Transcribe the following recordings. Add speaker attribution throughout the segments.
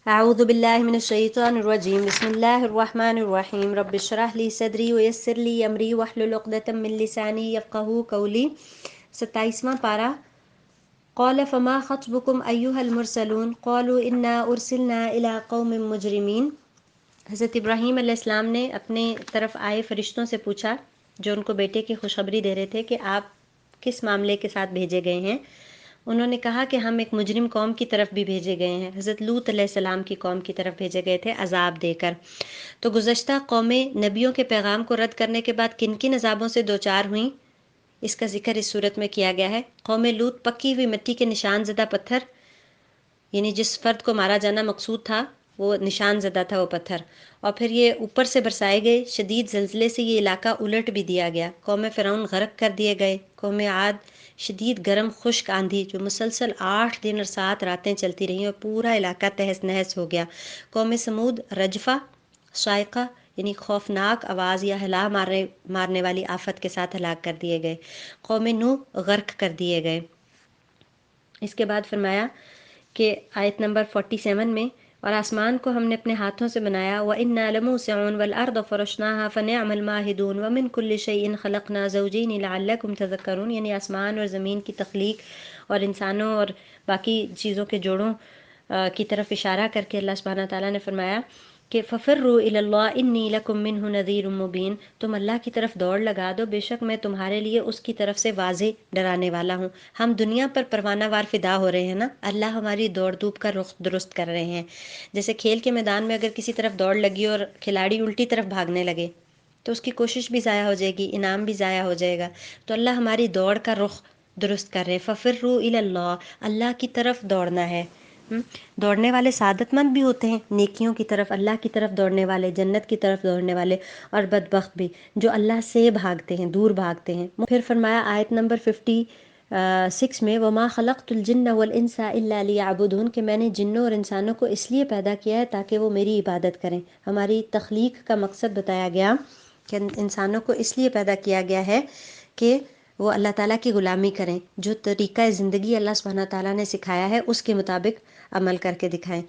Speaker 1: اعوذ باللہ من الشیطان الرجیم بسم اللہ الرحمن الرحیم رب اشرح لی صدری ویسر لی امری واحلل عقدۃ من لسانی یفقہوا قولی۔ 27واں پارہ۔ قال فما خطبکم ایھا المرسلون قالوا انا ارسلنا الی قوم مجرمین۔ حضرت ابراہیم علیہ السلام نے اپنے طرف آئے فرشتوں سے پوچھا جو ان کو بیٹے کی خوشخبری دے رہے تھے کہ آپ کس معاملے کے ساتھ بھیجے گئے ہیں۔ انہوں نے کہا کہ ہم ایک مجرم قوم کی طرف بھی بھیجے گئے ہیں، حضرت لوط علیہ السلام کی قوم کی طرف بھیجے گئے تھے عذاب دے کر۔ تو گزشتہ قومیں نبیوں کے پیغام کو رد کرنے کے بعد کن کن عذابوں سے دوچار ہوئیں، اس کا ذکر اس صورت میں کیا گیا ہے۔ قوم لوط پکی ہوئی مٹی کے نشان زدہ پتھر، یعنی جس فرد کو مارا جانا مقصود تھا وہ نشان زدہ تھا وہ پتھر، اور پھر یہ اوپر سے برسائے گئے شدید زلزلے سے یہ علاقہ الٹ بھی دیا گیا۔ قوم فرعون غرق کر دیے گئے۔ قوم عاد شدید گرم خشک آندھی جو مسلسل 8 دن اور 7 راتیں چلتی رہیں اور پورا علاقہ تہس نہس ہو گیا۔ قوم سمود رجفہ صاعقہ یعنی خوفناک آواز یا ہلا مارنے والی آفت کے ساتھ ہلاک کر دیے گئے۔ قوم نوح غرق کر دیے گئے۔ اس کے بعد فرمایا کہ آیت نمبر 47 میں، اور آسمان کو ہم نے اپنے ہاتھوں سے بنایا وَإِنَّا لَمُوسِعُونَ وَالْأَرْضَ فَرَشْنَاهَا فَنِعْمَ الْمَاهِدُونَ وَمِن كُلِّ شَيْءٍ خَلَقْنَا زَوْجَيْنِ لَعَلَّكُمْ تَذَكَّرُونَ، یعنی آسمان اور زمین کی تخلیق اور انسانوں اور باقی چیزوں کے جوڑوں کی طرف اشارہ کر کے اللہ سبحانہ تعالیٰ نے فرمایا کہ فَفِرُّوا إِلَى اللَّهِ إِنِّي لَكُم مِّنْهُ نَذِيرٌ مُّبِينٌ، تم اللہ کی طرف دوڑ لگا دو، بے شک میں تمہارے لیے اس کی طرف سے واضح ڈرانے والا ہوں۔ ہم دنیا پر پروانہ وار فدا ہو رہے ہیں نا، اللہ ہماری دوڑ دھوپ کا رخ درست کر رہے ہیں۔ جیسے کھیل کے میدان میں اگر کسی طرف دوڑ لگی اور کھلاڑی الٹی طرف بھاگنے لگے تو اس کی کوشش بھی ضائع ہو جائے گی، انعام بھی ضائع ہو جائے گا۔ تو اللہ ہماری دوڑ کا رخ درست کر رہے ہیں۔ فَفِرُّوا إِلَى اللَّهِ، اللہ کی طرف دوڑنا ہے۔ دوڑنے والے سعادت مند بھی ہوتے ہیں، نیکیوں کی طرف، اللہ کی طرف دوڑنے والے، جنت کی طرف دوڑنے والے، اور بدبخت بھی جو اللہ سے بھاگتے ہیں، دور بھاگتے ہیں۔ پھر فرمایا آیت نمبر 56 میں وَمَا خَلَقْتُ الْجِنَّ وَالْإِنسَ إِلَّا لِيَعْبُدُونَ، کہ میں نے جنوں اور انسانوں کو اس لیے پیدا کیا ہے تاکہ وہ میری عبادت کریں۔ ہماری تخلیق کا مقصد بتایا گیا کہ انسانوں کو اس لیے پیدا کیا گیا ہے کہ وہ اللہ تعالیٰ کی غلامی کریں، جو طریقہ زندگی اللہ سبحانہ تعالیٰ نے سکھایا ہے اس کے مطابق عمل کر کے دکھائیں۔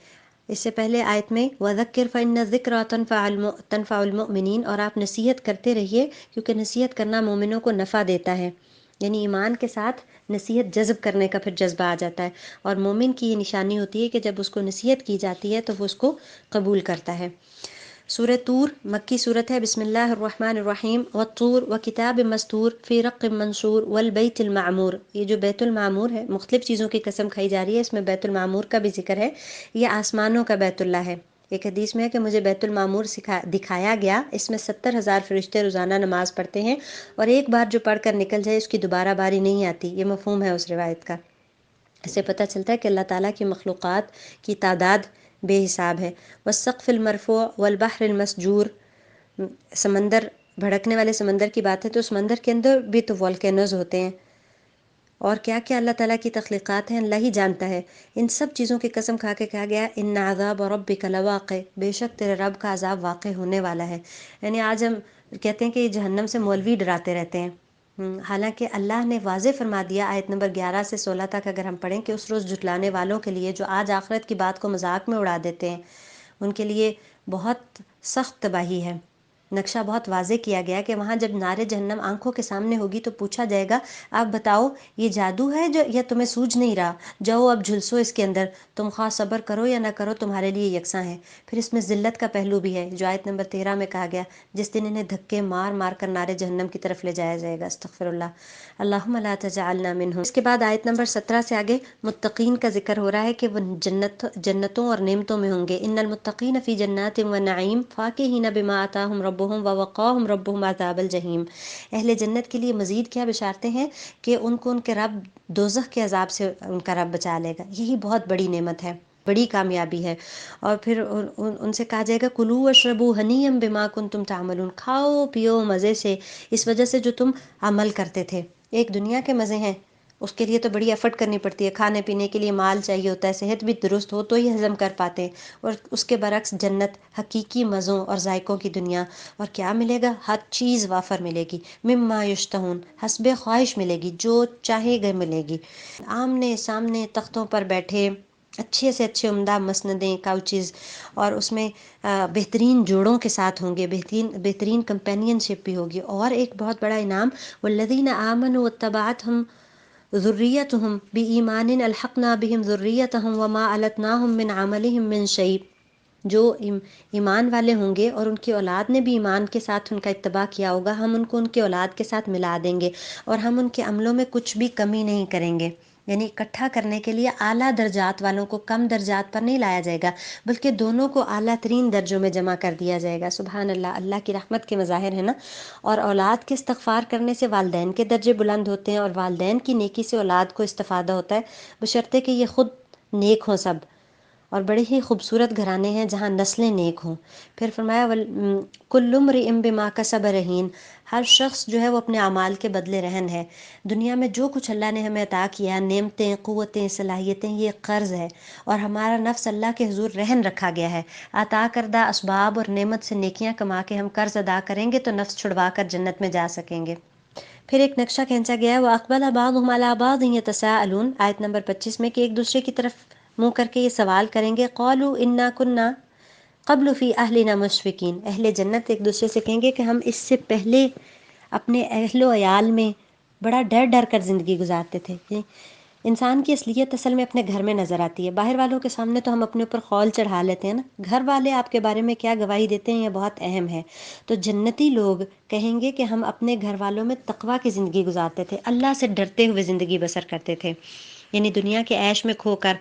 Speaker 1: اس سے پہلے آیت میں وَذَكِّرْ فَإِنَّ الذِّكْرَىٰ تَنفَعُ الْمُؤْمِنِينَ، اور آپ نصیحت کرتے رہیے کیونکہ نصیحت کرنا مومنوں کو نفع دیتا ہے، یعنی ایمان کے ساتھ نصیحت جذب کرنے کا پھر جذبہ آ جاتا ہے، اور مومن کی یہ نشانی ہوتی ہے کہ جب اس کو نصیحت کی جاتی ہے تو وہ اس کو قبول کرتا ہے۔ سورہ طور مکی صورت ہے۔ بسم اللہ الرحمن الرحیم والطور وکتاب مستور فی رق منشور والبیت المعمور، یہ جو بیت المعمور ہے مختلف چیزوں کی قسم کھائی جا رہی ہے، اس میں بیت المعمور کا بھی ذکر ہے، یہ آسمانوں کا بیت اللہ ہے۔ ایک حدیث میں ہے کہ مجھے بیت المعمور دکھایا گیا، اس میں 70,000 فرشتے روزانہ نماز پڑھتے ہیں، اور ایک بار جو پڑھ کر نکل جائے اس کی دوبارہ باری نہیں آتی، یہ مفہوم ہے اس روایت کا۔ اس سے پتہ چلتا ہے کہ اللہ تعالیٰ کی مخلوقات کی تعداد بے حساب ہے۔ والسقف المرفوع والبحر المسجور، سمندر، بھڑکنے والے سمندر کی بات ہے تو سمندر کے اندر بھی تو والکینوز ہوتے ہیں، اور کیا کیا اللہ تعالیٰ کی تخلیقات ہیں اللہ ہی جانتا ہے۔ ان سب چیزوں کی قسم کھا کے کہا گیا ان عذاب ربک لواقع، بے شک تیرے رب کا عذاب واقع ہونے والا ہے۔ یعنی آج ہم کہتے ہیں کہ جہنم سے مولوی ڈراتے رہتے ہیں، حالانکہ اللہ نے واضح فرما دیا آیت نمبر 11 سے 16 تک اگر ہم پڑھیں کہ اس روز جھٹلانے والوں کے لیے جو آج آخرت کی بات کو مذاق میں اڑا دیتے ہیں ان کے لیے بہت سخت تباہی ہے۔ نقشہ بہت واضح کیا گیا کہ وہاں جب نار جہنم آنکھوں کے سامنے ہوگی تو پوچھا جائے گا آپ بتاؤ یہ جادو ہے جو یا تمہیں سوجھ نہیں رہا، جاؤ اب جھلسو اس کے اندر، تم خواہ صبر کرو یا نہ کرو تمہارے لیے یکساں ہے۔ پھر اس میں ذلت کا پہلو بھی ہے جو آیت نمبر 13 میں کہا گیا جس دن انہیں دھکے مار مار کر نار جہنم کی طرف لے جایا جائے گا۔ استغفر اللہ، اللہم لا تجعلنا منہم۔ اس کے بعد آیت نمبر 17 سے آگے متقین کا ذکر ہو رہا ہے کہ وہ جنتوں اور نعمتوں میں ہوں گے۔ ان المتقین فی جنات و نعیم فاکہین بما آتاہم ربہم ووقاہم ربہم عذاب الجحیم، اہل جنت کے لیے مزید کیا بشارتیں ہیں کہ ان کو ان کے رب دوزخ کے عذاب سے ان کا رب بچا لے گا، یہی بہت بڑی نعمت ہے، بڑی کامیابی ہے۔ اور پھر ان سے کہا جائے گا کلوا واشربوا ہنیئا بما کنتم تعملون، کھاؤ پیو مزے سے اس وجہ سے جو تم عمل کرتے تھے۔ ایک دنیا کے مزے ہیں اس کے لیے تو بڑی ایفرٹ کرنی پڑتی ہے، کھانے پینے کے لیے مال چاہیے ہوتا ہے، صحت بھی درست ہو تو ہی ہضم کر پاتے ہیں، اور اس کے برعکس جنت حقیقی مزوں اور ذائقوں کی دنیا، اور کیا ملے گا؟ ہر چیز وافر ملے گی، مما یشتہون، حسب خواہش ملے گی، جو چاہے گا ملے گی، آمنے سامنے تختوں پر بیٹھے اچھے سے اچھے عمدہ مسندیں، کاؤچز، اور اس میں بہترین جوڑوں کے ساتھ ہوں گے، بہترین کمپینین شپ بھی ہوگی۔ اور ایک بہت بڑا انعام، والذین آمنوا واتبعتہم ذریتہم بإیمان الحقنا بہم ذریتہم وما التناہم من عملہم من شیء، جو ایمان والے ہوں گے اور ان کی اولاد نے بھی ایمان کے ساتھ ان کا اتباع کیا ہوگا، ہم ان کو ان کی اولاد کے ساتھ ملا دیں گے اور ہم ان کے عملوں میں کچھ بھی کمی نہیں کریں گے۔ یعنی اکٹھا کرنے کے لیے اعلیٰ درجات والوں کو کم درجات پر نہیں لایا جائے گا، بلکہ دونوں کو اعلیٰ ترین درجوں میں جمع کر دیا جائے گا۔ سبحان اللہ، اللہ کی رحمت کے مظاہر ہے نا۔ اور اولاد کے استغفار کرنے سے والدین کے درجے بلند ہوتے ہیں، اور والدین کی نیکی سے اولاد کو استفادہ ہوتا ہے، بشرطے کہ یہ خود نیک ہوں سب، اور بڑے ہی خوبصورت گھرانے ہیں جہاں نسلیں نیک ہوں۔ پھر فرمایا کل امرئ بما کسب رہین، ہر شخص جو ہے وہ اپنے اعمال کے بدلے رہن ہے۔ دنیا میں جو کچھ اللہ نے ہمیں عطا کیا، نعمتیں، قوتیں، صلاحیتیں، یہ قرض ہے، اور ہمارا نفس اللہ کے حضور رہن رکھا گیا ہے۔ عطا کردہ اسباب اور نعمت سے نیکیاں کما کے ہم قرض ادا کریں گے تو نفس چھڑوا کر جنت میں جا سکیں گے۔ پھر ایک نقشہ کھینچا گیا ہے، وَأَقْبَلَ بَعْضُهُمْ عَلَىٰ بَعْضٍ يَتَسَاءَلُونَ، آیت نمبر 25 میں، کہ ایک دوسرے کی طرف منہ کر کے یہ سوال کریں گے، قَالُوا إِنَّا كُنَّا قَبْلُ فِي أَهْلِنَا مُشْفِقِينَ، اہل جنت ایک دوسرے سے کہیں گے کہ ہم اس سے پہلے اپنے اہل و عیال میں بڑا ڈر ڈر کر زندگی گزارتے تھے۔ انسان کی اصلیت اصل میں اپنے گھر میں نظر آتی ہے، باہر والوں کے سامنے تو ہم اپنے اوپر خول چڑھا لیتے ہیں نا، گھر والے آپ کے بارے میں کیا گواہی دیتے ہیں یہ بہت اہم ہے۔ تو جنتی لوگ کہیں گے کہ ہم اپنے گھر والوں میں تقویٰ کی زندگی گزارتے تھے، اللہ سے ڈرتے ہوئے زندگی بسر کرتے تھے، یعنی دنیا کے عیش میں کھو کر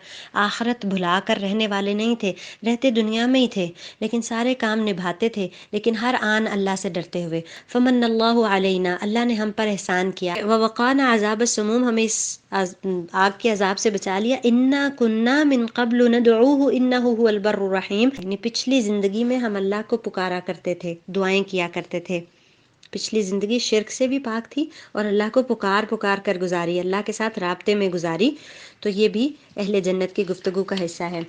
Speaker 1: آخرت بھلا کر رہنے والے نہیں تھے، رہتے دنیا میں ہی تھے لیکن سارے کام نبھاتے تھے، لیکن ہر آن اللہ سے ڈرتے ہوئے۔ فمن اللہ علینا، اللہ نے ہم پر احسان کیا، ووقانا عذاب السموم، ہمیں اس آگ کے عذاب سے بچا لیا، انا کننا من قبل ندعوہ انہ هو البر الرحیم، یعنی پچھلی زندگی میں ہم اللہ کو پکارا کرتے تھے، دعائیں کیا کرتے تھے۔ پچھلی زندگی شرک سے بھی پاک تھی اور اللہ کو پکار پکار کر گزاری، اللہ کے ساتھ رابطے میں گزاری، تو یہ بھی اہل جنت کی گفتگو کا حصہ ہے۔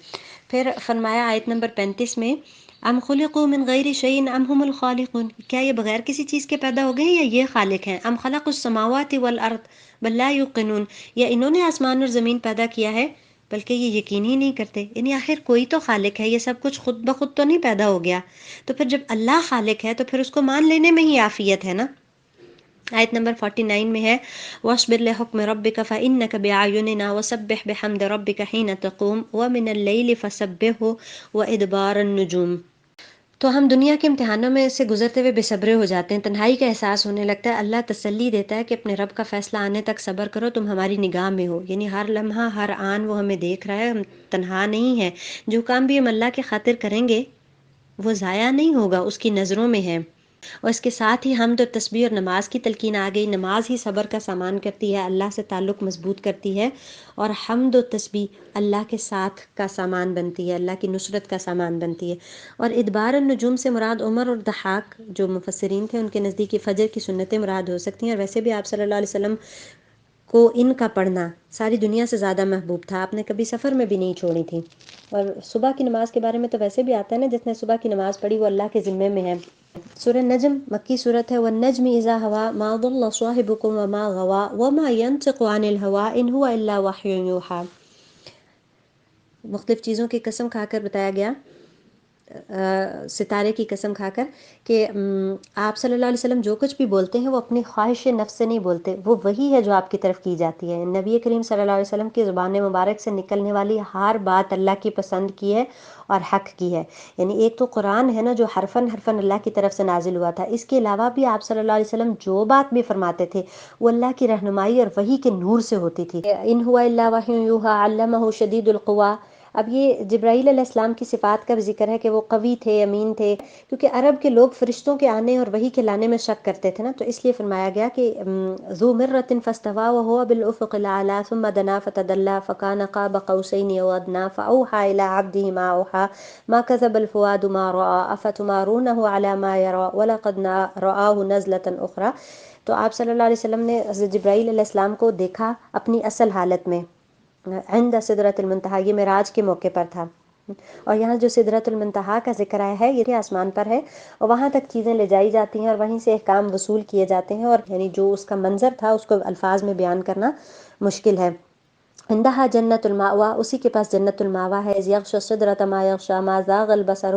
Speaker 1: پھر فرمایا آیت نمبر 35 میں، ام خلقوا من غیر شیء ام هم الخالقون، کیا یہ بغیر کسی چیز کے پیدا ہو گئے ہیں یا یہ خالق ہیں؟ ام خلقوا السماوات والارض بل لا یوقنون، یا انہوں نے آسمان اور زمین پیدا کیا ہے بلکہ یہ یقین ہی نہیں کرتے، یعنی آخر کوئی تو خالق ہے، یہ سب کچھ خود بخود تو نہیں پیدا ہو گیا۔ تو پھر جب اللہ خالق ہے تو پھر اس کو مان لینے میں ہی عافیت ہے نا۔ آیت نمبر 49 میں ہے، وَاصْبِرْ لِحُکْمِ رَبِّكَ فَإِنَّكَ بِأَعْیُنِنَا وَسَبِّحْ بِحَمْدِ رَبِّكَ حِینَ تَقُومُ وَمِنَ اللَّیْلِ فَسَبِّحْهُ وَإِدْبَارَ النُّجُومِ۔ تو ہم دنیا کے امتحانوں میں سے گزرتے ہوئے بے صبرے ہو جاتے ہیں، تنہائی کا احساس ہونے لگتا ہے، اللہ تسلی دیتا ہے کہ اپنے رب کا فیصلہ آنے تک صبر کرو، تم ہماری نگاہ میں ہو، یعنی ہر لمحہ ہر آن وہ ہمیں دیکھ رہا ہے، ہم تنہا نہیں ہیں، جو کام بھی ہم اللہ کے خاطر کریں گے وہ ضائع نہیں ہوگا، اس کی نظروں میں ہے۔ اور اس کے ساتھ ہی حمد و تسبیح اور نماز کی تلقین آ گئی، نماز ہی صبر کا سامان کرتی ہے، اللہ سے تعلق مضبوط کرتی ہے، اور حمد و تسبیح اللہ کے ساتھ کا سامان بنتی ہے، اللہ کی نصرت کا سامان بنتی ہے۔ اور ادبار النجوم سے مراد عمر اور ضحاک جو مفسرین تھے ان کے نزدیک فجر کی سنتیں مراد ہو سکتی ہیں، اور ویسے بھی آپ صلی اللہ علیہ وسلم کو ان کا پڑھنا ساری دنیا سے زیادہ محبوب تھا، آپ نے کبھی سفر میں بھی نہیں چھوڑی تھی۔ اور صبح کی نماز کے بارے میں تو ویسے بھی آتا ہے نا، جس نے صبح کی نماز پڑھی وہ اللہ کے ذمے میں ہے۔ سورہ نجم مکی صورت ہے، والنجم اذا ہوا ما ضل صاحبکم وما غوا وما ينطق عن الهوى ان هو الا وحی یوحی۔ مختلف چیزوں کی قسم کھا کر بتایا گیا، ستارے کی قسم کھا کر، کہ آپ صلی اللہ علیہ وسلم جو کچھ بھی بولتے ہیں وہ اپنی خواہش نفس سے نہیں بولتے، وہ وہی ہے جو آپ کی طرف کی جاتی ہے۔ نبی کریم صلی اللہ علیہ وسلم کی زبان مبارک سے نکلنے والی ہر بات اللہ کی پسند کی ہے اور حق کی ہے، یعنی ایک تو قرآن ہے نا جو حرفاً حرفاً اللہ کی طرف سے نازل ہوا تھا، اس کے علاوہ بھی آپ صلی اللہ علیہ وسلم جو بات بھی فرماتے تھے وہ اللہ کی رہنمائی اور وحی کے نور سے ہوتی تھی۔ ان ہوا الا وحی یوحی علمہ شدید القویٰ۔ اب یہ جبرائیل علیہ السلام کی صفات کا بھی ذکر ہے کہ وہ قوی تھے، امین تھے، کیونکہ عرب کے لوگ فرشتوں کے آنے اور وحی کے لانے میں شک کرتے تھے نا، تو اس لیے فرمایا گیا کہ ذو مرۃ فاستوى وهو بالافق الاعلى ثم دنا فتدلى فكان قاب قوسين او ادنى فاوحى الى عبده ما اوحى ما كذب الفؤاد ما راى افتمارونه على ما يرى ولقد رآه نزلة اخرى۔ تو آپ صلی اللہ علیہ وسلم نے حضرت جبرائیل علیہ السلام کو دیکھا اپنی اصل حالت میں عند سدرۃ المنتہی، یہ معراج کے موقع پر تھا۔ اور یہاں جو سدرۃ المنتہی کا ذکر آیا ہے یہ آسمان پر ہے، اور وہاں تک چیزیں لے جائی جاتی ہیں اور وہیں سے احکام وصول کیے جاتے ہیں، اور یعنی جو اس کا منظر تھا اس کو الفاظ میں بیان کرنا مشکل ہے۔ عندها جنت المأوا، اسی کے پاس جنت المأوا ہے، اذ یغشی السدرۃ ما یغشی ما زاغ البصر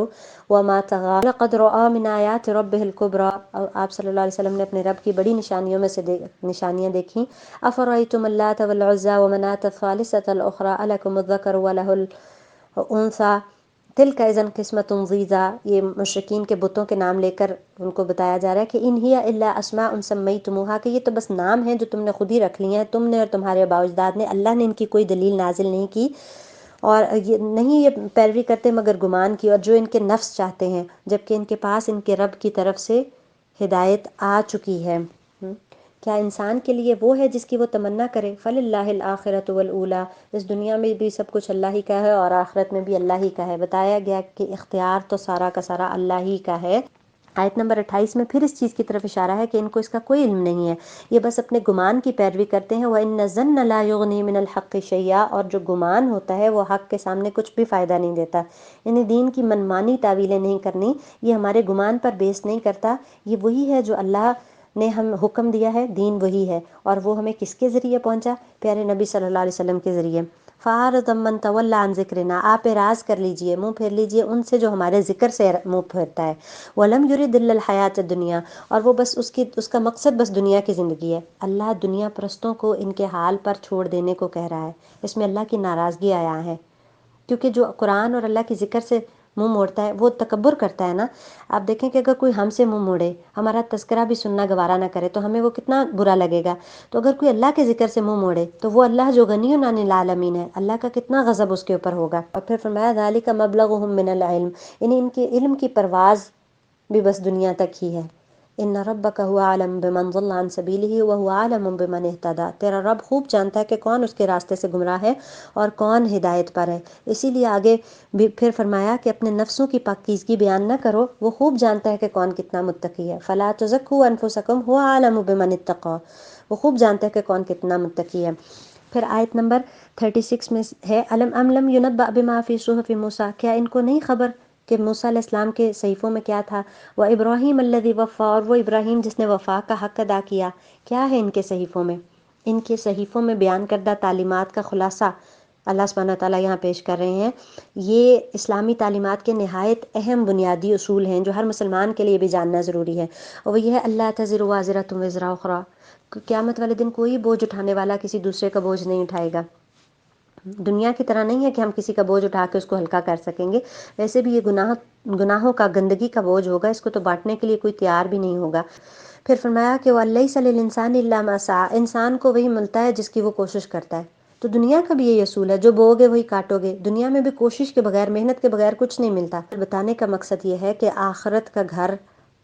Speaker 1: وما طغى لقد رأى من آیات ربہ الکبریٰ، اور آپ صلی اللہ علیہ وسلم نے اپنے رب کی بڑی نشانیوں میں سے نشانیاں دیکھیں۔ افرأیتم اللات والعزی ومناة الثالثۃ الاخری الکم الذکر ولہ الانثی تلک اذا قسمۃ ضیزی، یہ مشرکین کے بتوں کے نام لے کر ان کو بتایا جا رہا ہے کہ ان ہی الا اسماء سمیتموہا، کہ یہ تو بس نام ہیں جو تم نے خود ہی رکھ لی ہیں، تم نے اور تمہارے آباء و اجداد نے، اللہ نے ان کی کوئی دلیل نازل نہیں کی، اور نہیں یہ پیروی کرتے مگر گمان کی، اور جو ان کے نفس چاہتے ہیں، جبکہ ان کے پاس ان کے رب کی طرف سے ہدایت آ چکی ہے۔ کیا انسان کے لیے وہ ہے جس کی وہ تمنا کرے؟ فَلِلَّهِ الْآخِرَةُ وَالْأُولَىٰ، اس دنیا میں بھی سب کچھ اللہ ہی کا ہے اور آخرت میں بھی اللہ ہی کا ہے۔ بتایا گیا کہ اختیار تو سارا کا سارا اللہ ہی کا ہے۔ آیت نمبر 28 میں پھر اس چیز کی طرف اشارہ ہے کہ ان کو اس کا کوئی علم نہیں ہے، یہ بس اپنے گمان کی پیروی کرتے ہیں۔ وَإِنَّ الظَّنَّ لَا يُغْنِي مِنَ الْحَقِّ شَيْئًا، اور جو گمان ہوتا ہے وہ حق کے سامنے کچھ بھی فائدہ نہیں دیتا، یعنی دین کی منمانی تعویلیں نہیں کرنی، یہ ہمارے گمان پر بیس نہیں کرتا، یہ وہی ہے جو اللہ نے ہم حکم دیا ہے، دین وہی ہے، اور وہ ہمیں کس کے ذریعے پہنچا؟ پیارے نبی صلی اللہ علیہ وسلم کے ذریعے۔ فَأَعْرَضَ عَمَّنْ تَوَلَّىٰ عَنْ ذِكْرِنَا، آپ اعراض کر لیجئے، منہ پھیر لیجئے ان سے جو ہمارے ذکر سے منہ پھیرتا ہے۔ وَلَمْ يُرِدْ إِلَّا الْحَيَاةَ الدُّنْيَا، اور وہ بس اس کا مقصد بس دنیا کی زندگی ہے۔ اللہ دنیا پرستوں کو ان کے حال پر چھوڑ دینے کو کہہ رہا ہے، اس میں اللہ کی ناراضگی آیا ہے، کیونکہ جو قرآن اور اللہ کے ذکر سے منہ موڑتا ہے وہ تکبر کرتا ہے نا۔ آپ دیکھیں کہ اگر کوئی ہم سے منہ موڑے، ہمارا تذکرہ بھی سننا گوارا نہ کرے تو ہمیں وہ کتنا برا لگے گا، تو اگر کوئی اللہ کے ذکر سے منہ موڑے تو وہ اللہ جو غنی عن العالمین ہے، اللہ کا کتنا غضب اس کے اوپر ہوگا۔ اور پھر فرمایا ذالک مبلغہم من العلم، یعنی ان کے علم کی پرواز بھی بس دنیا تک ہی ہے۔ ان ربک هو اعلم بمن ضل عن سبیلہ وهو اعلم بمن اہتدی، تیرا رب خوب جانتا ہے کہ کون اس کے راستے سے گمراہ ہے اور کون ہدایت پر ہے۔ اسی لیے آگے بھی پھر فرمایا کہ اپنے نفسوں کی پاکیزگی بیان نہ کرو، وہ خوب جانتا ہے کہ کون کتنا متقی ہے۔ فلا تزکوا انفسکم هو اعلم بمن اتقی، وہ خوب جانتا ہے کہ کون کتنا متقی ہے۔ پھر آیت نمبر 36 میں ہے ام لم ینبأ بما فی صحف موسیٰ، کیا ان کو نہیں خبر کہ موسیٰ علیہ السلام کے صحیفوں میں کیا تھا؟ وَإِبْرَاهِيمَ الَّذِي وَفَّى، اور وہ ابراہیم جس نے وفا کا حق ادا کیا۔ کیا ہے ان کے صحیفوں میں؟ ان کے صحیفوں میں بیان کردہ تعلیمات کا خلاصہ اللہ سبحانہ وتعالیٰ یہاں پیش کر رہے ہیں۔ یہ اسلامی تعلیمات کے نہایت اہم بنیادی اصول ہیں جو ہر مسلمان کے لیے بھی جاننا ضروری ہے، اور وہ یہ ہے اللہ تزر وازرۃ وزر اخری، قیامت والے دن کوئی بوجھ اٹھانے والا کسی دوسرے کا بوجھ نہیں اٹھائے گا۔ دنیا کی طرح نہیں ہے کہ ہم کسی کا بوجھ اٹھا کے اس کو ہلکا کر سکیں گے، ویسے بھی یہ گناہوں کا گندگی کا بوجھ ہوگا، اس کو تو بانٹنے کے لیے کوئی تیار بھی نہیں ہوگا۔ پھر فرمایا کہ وَلَيْسَ لِلْإِنسَانِ إِلَّا مَا سَعَىٰ، انسان کو وہی ملتا ہے جس کی وہ کوشش کرتا ہے۔ تو دنیا کا بھی یہی اصول ہے، جو بو گے وہی کاٹو گے، دنیا میں بھی کوشش کے بغیر، محنت کے بغیر کچھ نہیں ملتا۔ بتانے کا مقصد یہ ہے کہ آخرت کا گھر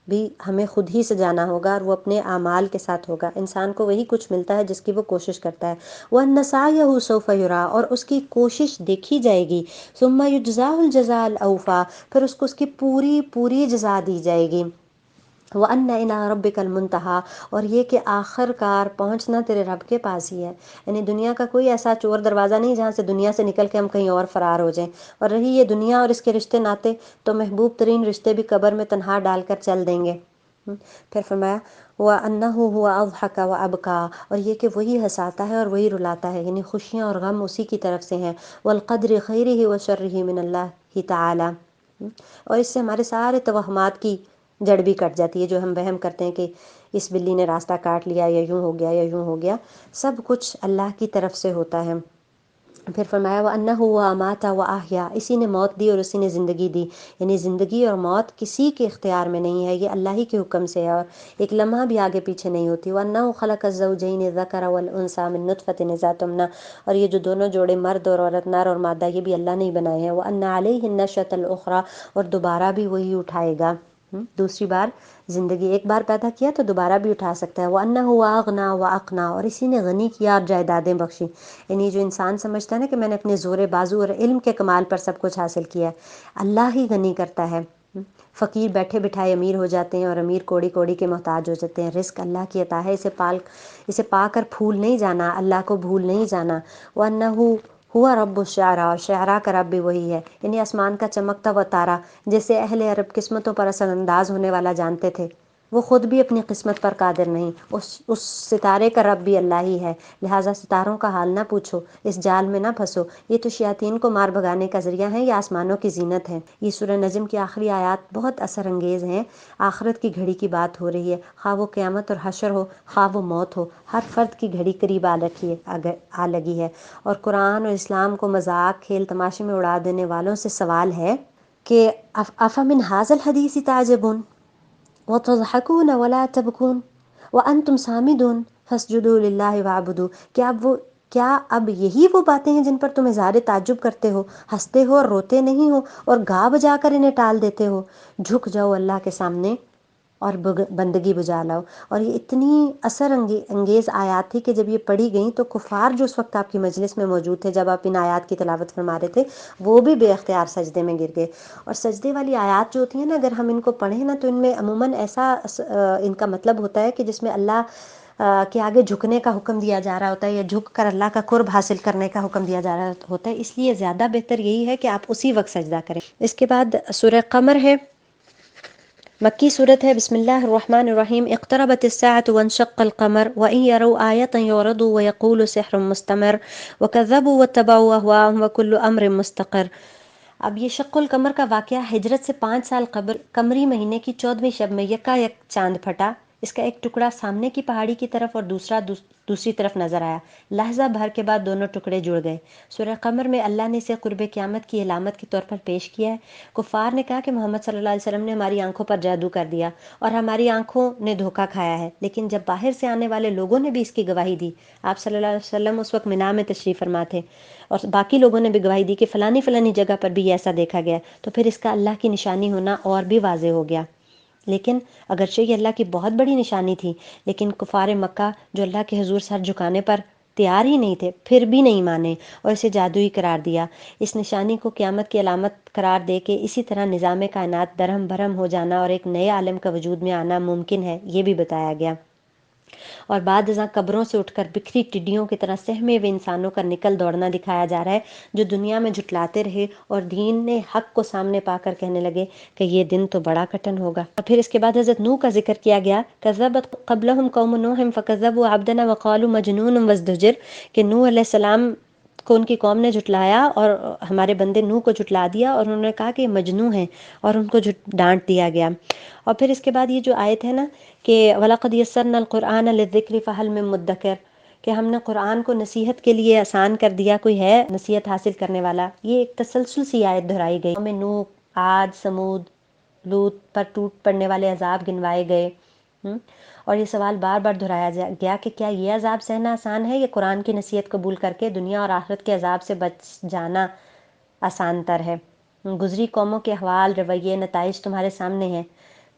Speaker 1: بھی ہمیں خود ہی سے جانا ہوگا، اور وہ اپنے اعمال کے ساتھ ہوگا۔ انسان کو وہی کچھ ملتا ہے جس کی وہ کوشش کرتا ہے۔ وَأَنَّ سَعْيَهُ سَوْفَ يُرَىٰ، اور اس کی کوشش دیکھی جائے گی۔ ثُمَّ يُجْزَاهُ الْجَزَاءَ الْأَوْفَىٰ، پھر اس کو اس کی پوری جزا دی جائے گی۔ وَأَنَّ إِلَىٰ رَبِّكَ الْمُنتَهَىٰ، اور یہ کہ آخر کار پہنچنا تیرے رب کے پاس ہی ہے، یعنی دنیا کا کوئی ایسا چور دروازہ نہیں جہاں سے دنیا سے نکل کے ہم کہیں اور فرار ہو جائیں، اور رہی یہ دنیا اور اس کے رشتے ناتے، تو محبوب ترین رشتے بھی قبر میں تنہا ڈال کر چل دیں گے۔ پھر فرمایا وَأَنَّهُ هُوَ أَضْحَكَ وَأَبْكَىٰ، اور یہ کہ وہی ہنساتا ہے اور وہی رلاتا ہے، یعنی خوشیاں اور غم اسی کی طرف سے ہیں۔ وَالْقَدْرِ خَيْرِهِ وَشَرِّهِ مِنَ اللَّهِ تَعَالَىٰ، اور اس سے ہمارے سارے توہمات کی جڑ بھی کٹ جاتی ہے، جو ہم وہم کرتے ہیں کہ اس بلی نے راستہ کاٹ لیا، یا یوں ہو گیا یا یوں ہو گیا، سب کچھ اللہ کی طرف سے ہوتا ہے۔ پھر فرمایا وَأَنَّهُ وَأَمَاتَ وَأَحْيَا، اسی نے موت دی اور اسی نے زندگی دی، یعنی زندگی اور موت کسی کے اختیار میں نہیں ہے، یہ اللہ ہی کے حکم سے ہے، اور ایک لمحہ بھی آگے پیچھے نہیں ہوتی۔ وَأَنَّهُ خَلَقَ الزَّوْجَيْنِ الذَّكَرَ وَالْأُنثَىٰ مِن نُطْفَةٍ إِذَا تُمْنَىٰ، اور یہ جو دونوں جوڑے مرد اور عورت، نر اور مادہ، یہ بھی اللہ نے ہی بنائے ہیں۔ وَأَنَّ عَلَيْهِ النَّشْأَةَ الْأُخْرَىٰ، اور دوبارہ بھی وہی اٹھائے گا، دوسری بار زندگی ایک بار پیدا کیا تو دوبارہ بھی اٹھا سکتا ہے۔ وَأَنَّهُ أَغْنَىٰ وَأَقْنَىٰ، اور اسی نے غنی کیا اور جائیدادیں بخشی، یعنی جو انسان سمجھتا ہے نا کہ میں نے اپنے زور بازو اور علم کے کمال پر سب کچھ حاصل کیا ہے، اللہ ہی غنی کرتا ہے۔ فقیر بیٹھے بٹھائے امیر ہو جاتے ہیں، اور امیر کوڑی کوڑی کے محتاج ہو جاتے ہیں۔ رزق اللہ کی عطا ہے، اسے پا کر پھول نہیں جانا، اللہ کو بھول نہیں جانا۔ وَأَنَّهُ ہوا رب الشعراء، اور شعراء کا رب بھی وہی ہے، یعنی آسمان کا چمکتا ہوا تارا، جیسے اہل عرب قسمتوں پر اثر انداز ہونے والا جانتے تھے، وہ خود بھی اپنی قسمت پر قادر نہیں، اس ستارے کا رب بھی اللہ ہی ہے، لہٰذا ستاروں کا حال نہ پوچھو، اس جال میں نہ پھنسو، یہ تو شیاطین کو مار بھگانے کا ذریعہ ہیں، یہ آسمانوں کی زینت ہے۔ یہ سورہ نجم کی آخری آیات بہت اثر انگیز ہیں، آخرت کی گھڑی کی بات ہو رہی ہے، خواہ وہ قیامت اور حشر ہو، خواہ وہ موت ہو، ہر فرد کی گھڑی قریب آ لگی ہے، اور قرآن اور اسلام کو مذاق کھیل تماشے میں اڑا دینے والوں سے سوال ہے کہ افمن ھذا الحدیث تعجبون وتضحكون ولا تبكون وانتم سامدون فاسجدوا للہ واعبدوا، کیا اب یہی وہ باتیں ہیں جن پر تم اظہار تعجب کرتے ہو، ہنستے ہو اور روتے نہیں ہو، اور گا بجا کر انہیں ٹال دیتے ہو؟ جھک جاؤ اللہ کے سامنے اور بندگی بجا لاؤ۔ اور یہ اتنی اثر انگیز آیات تھی کہ جب یہ پڑھی گئیں تو کفار جو اس وقت آپ کی مجلس میں موجود تھے جب آپ ان آیات کی تلاوت فرما رہے تھے، وہ بھی بے اختیار سجدے میں گر گئے۔ اور سجدے والی آیات جو ہوتی ہیں نا، اگر ہم ان کو پڑھیں نا تو ان میں عموماً ایسا ان کا مطلب ہوتا ہے کہ جس میں اللہ کے آگے جھکنے کا حکم دیا جا رہا ہوتا ہے، یا جھک کر اللہ کا قرب حاصل کرنے کا حکم دیا جا رہا ہوتا ہے، اس لیے زیادہ بہتر یہی ہے کہ آپ اسی وقت سجدہ کریں۔ اس کے بعد سورہ قمر ہے، مکی صورت ہے۔ بسم اللہ الرحمن الرحیم۔ اقتربت الساعة وانشق القمر وإن يروا آية يعرضوا ويقولوا سحر مستمر وكذبوا واتبعوا أهواءهم وكل أمر مستقر۔ اب یہ شق القمر کا واقعہ ہجرت سے 5 سال قبل قمری مہینے کی 14ویں شب میں یکا یک چاند پھٹا، اس کا ایک ٹکڑا سامنے کی پہاڑی کی طرف اور دوسرا دوسری طرف نظر آیا، لحظہ بھر کے بعد دونوں ٹکڑے جڑ گئے۔ سورہ قمر میں اللہ نے اسے قرب قیامت کی علامت کے طور پر پیش کیا ہے۔ کفار نے کہا کہ محمد صلی اللہ علیہ وسلم نے ہماری آنکھوں پر جادو کر دیا اور ہماری آنکھوں نے دھوکہ کھایا ہے، لیکن جب باہر سے آنے والے لوگوں نے بھی اس کی گواہی دی، آپ صلی اللہ علیہ وسلم اس وقت مینا میں تشریف فرما تھے، اور باقی لوگوں نے بھی گواہی دی کہ فلانی فلانی جگہ پر بھی ایسا دیکھا گیا، تو پھر اس کا اللہ کی نشانی ہونا اور بھی واضح ہو گیا۔ لیکن اگرچہ یہ اللہ کی بہت بڑی نشانی تھی، لیکن کفار مکہ جو اللہ کے حضور سر جھکانے پر تیار ہی نہیں تھے، پھر بھی نہیں مانے اور اسے جادوئی قرار دیا۔ اس نشانی کو قیامت کی علامت قرار دے کے اسی طرح نظام کائنات درہم بھرم ہو جانا اور ایک نئے عالم کا وجود میں آنا ممکن ہے، یہ بھی بتایا گیا۔ اور بعد ازاں قبروں سے اٹھ کر بکھری ٹڈیوں کی طرح سہمے ہوئے انسانوں کا نکل دوڑنا دکھایا جا رہا ہے، جو دنیا میں جھٹلاتے رہے اور دین حق کو سامنے پا کر کہنے لگے کہ یہ دن تو بڑا کٹن ہوگا۔ اور پھر اس کے بعد حضرت نوح کا ذکر کیا گیا، کذبت قبلہم قوم نوح فکذبوا عبدنا وقالوا مجنون وازدجر، کہ نوح علیہ السلام کو ان کی قوم نے جھٹلایا اور ہمارے بندے نوح کو جھٹلا دیا، اور انہوں نے کہا کہ یہ مجنون ہیں اور ان کو ڈانٹ دیا گیا۔ اور پھر اس کے بعد یہ جو آیت ہے نا کہ وَلَقَدْ يَسَّرْنَا الْقُرْآنَ لِلذِّكْرِ فَهَلْ مِن مُدَّكِرٍ، کہ ہم نے قرآن کو نصیحت کے لیے آسان کر دیا، کوئی ہے نصیحت حاصل کرنے والا۔ یہ ایک تسلسل سی آیت دہرائی گئی، ہمیں نوح، عاد، سمود، لوط پر ٹوٹ پڑنے والے عذاب گنوائے گئے، اور یہ سوال بار بار دہرایا گیا کہ کیا یہ عذاب سہنا آسان ہے، یا قرآن کی نصیحت قبول کر کے دنیا اور آخرت کے عذاب سے بچ جانا آسان تر ہے۔ گزری قوموں کے احوال، رویے، نتائج تمہارے سامنے ہیں۔